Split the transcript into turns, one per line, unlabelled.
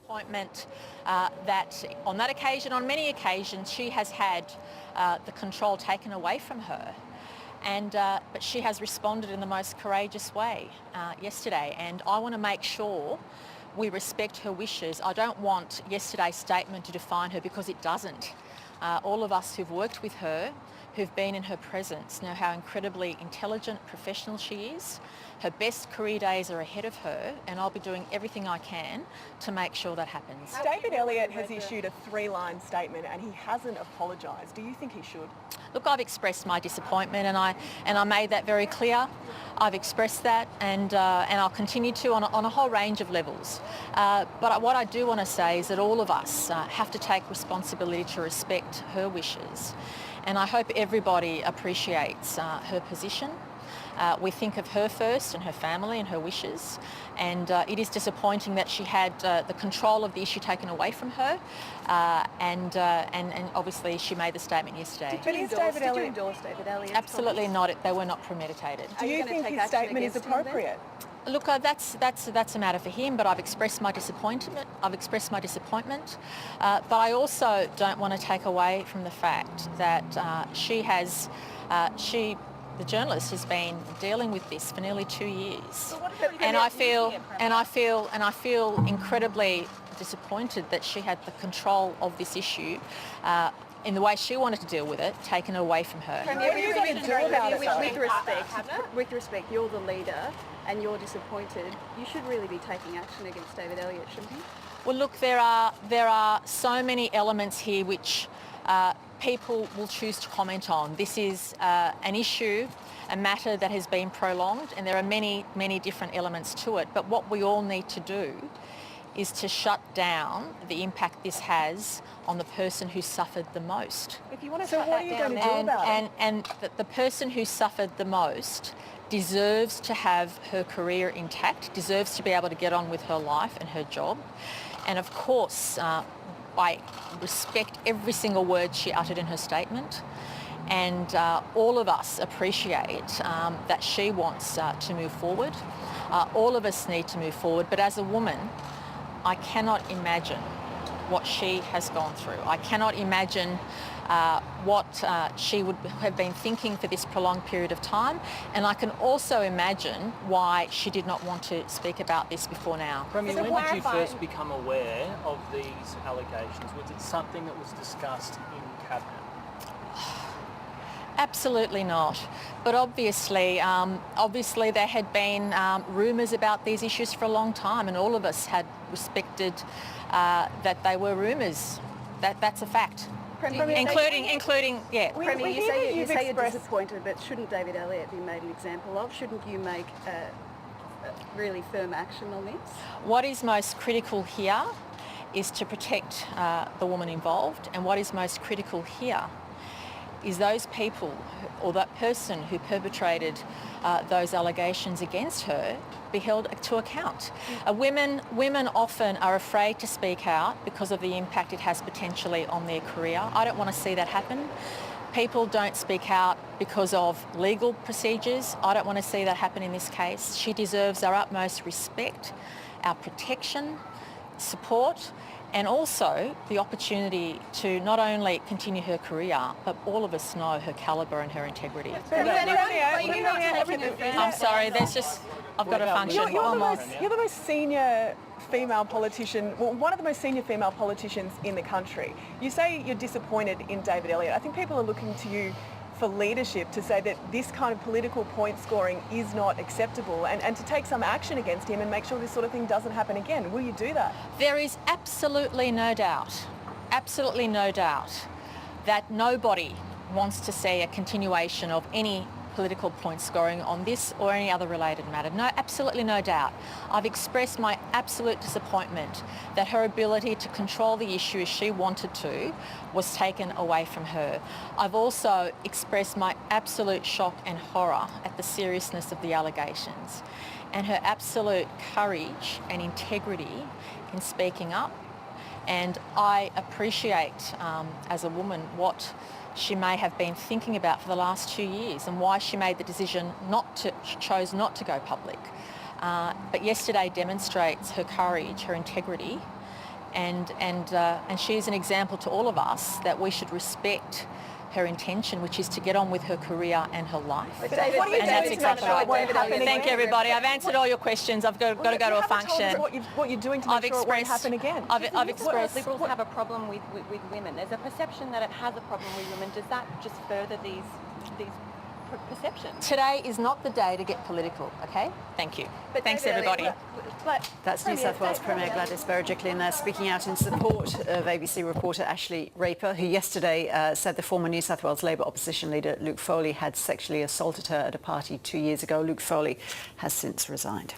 disappointment that on that occasion, on many occasions, she has had the control taken away from her. But she has responded in the most courageous way yesterday, and I want to make sure we respect her wishes. I don't want yesterday's statement to define her, because it doesn't. All of us who've worked with her, who've been in her presence, know how incredibly intelligent, professional she is. Her best career days are ahead of her, and I'll be doing everything I can to make sure that happens.
David Elliott has issued a 3-line statement and he hasn't apologised. Do you think he should?
Look, I've expressed my disappointment, and I made that very clear. I've expressed that, and I'll continue to on a whole range of levels. But what I do want to say is that all of us have to take responsibility to respect her wishes, and I hope everybody appreciates her position. We think of her first and her family and her wishes, and it is disappointing that she had the control of the issue taken away from her, and obviously she made the statement yesterday.
Did you endorse David Elliott?
Absolutely not. They were not premeditated.
Do you think his statement is appropriate?
Look, that's a matter for him, but I've expressed my disappointment. But I also don't want to take away from the fact that the journalist has been dealing with this for nearly 2 years, and I feel incredibly disappointed that she had the control of this issue in the way she wanted to deal with it taken away from her.
What are you going to do about it?
With respect, you're the leader and you're disappointed. You should really be taking action against David Elliott, shouldn't you?
Well, look, there are so many elements here which people will choose to comment on. This is an issue, a matter that has been prolonged, and there are many, many different elements to it. But what we all need to do is to shut down the impact this has on the person who suffered the most.
If you want to what are you going to do about it?
And the person who suffered the most deserves to have her career intact, deserves to be able to get on with her life and her job. And of course, I respect every single word she uttered in her statement, and all of us appreciate that she wants to move forward. All of us need to move forward, but as a woman, I cannot imagine what she has gone through. I cannot imagine what she would have been thinking for this prolonged period of time, and I can also imagine why she did not want to speak about this before now.
Premier, when did you first become aware of these allegations? Was it something that was discussed in Cabinet?
Absolutely not. But obviously there had been rumours about these issues for a long time, and all of us had respected that they were rumours. That's a fact.
Premier,
including.
Premier, you say you're disappointed, but shouldn't David Elliott be made an example of? Shouldn't you make really firm action on this?
What is most critical here is to protect the woman involved, and what is most critical here is those people or that person who perpetrated those allegations against her be held to account. Women often are afraid to speak out because of the impact it has potentially on their career. I don't want to see that happen. People don't speak out because of legal procedures. I don't want to see that happen in this case. She deserves our utmost respect, our protection, support, and also the opportunity to not only continue her career, but all of us know her calibre and her integrity. I'm sorry, I've got a function.
You're the most senior female politician, well, one of the most senior female politicians in the country. You say you're disappointed in David Elliott. I think people are looking to you for leadership to say that this kind of political point scoring is not acceptable, and to take some action against him and make sure this sort of thing doesn't happen again. Will you do that?
There is absolutely no doubt that nobody wants to see a continuation of any political point scoring on this or any other related matter. No, absolutely no doubt. I've expressed my absolute disappointment that her ability to control the issue as she wanted to was taken away from her. I've also expressed my absolute shock and horror at the seriousness of the allegations and her absolute courage and integrity in speaking up. And I appreciate, as a woman, what she may have been thinking about for the last 2 years and why she made the decision chose not to go public. But yesterday demonstrates her courage, her integrity, and she's an example to all of us that we should respect her intention, which is to get on with her career and her life.
What are you doing
that's
to
exactly
make sure
right.
it won't happen again?
Thank you, everybody. I've answered all your questions. I've got to go to a
You haven't
function.
told us what you're doing to make sure it won't happen again.
I've expressed.
Liberals have a problem with women. There's a perception that it has a problem with women. Does that just further these perceptions?
Today is not the day to get political, okay? Thank you.
But
Thanks,
David
everybody.
Elliott,
That's New South Wales Premier Gladys Berejiklian there speaking out in support of ABC reporter Ashley Raper, who yesterday said the former New South Wales Labor opposition leader Luke Foley had sexually assaulted her at a party 2 years ago. Luke Foley has since resigned.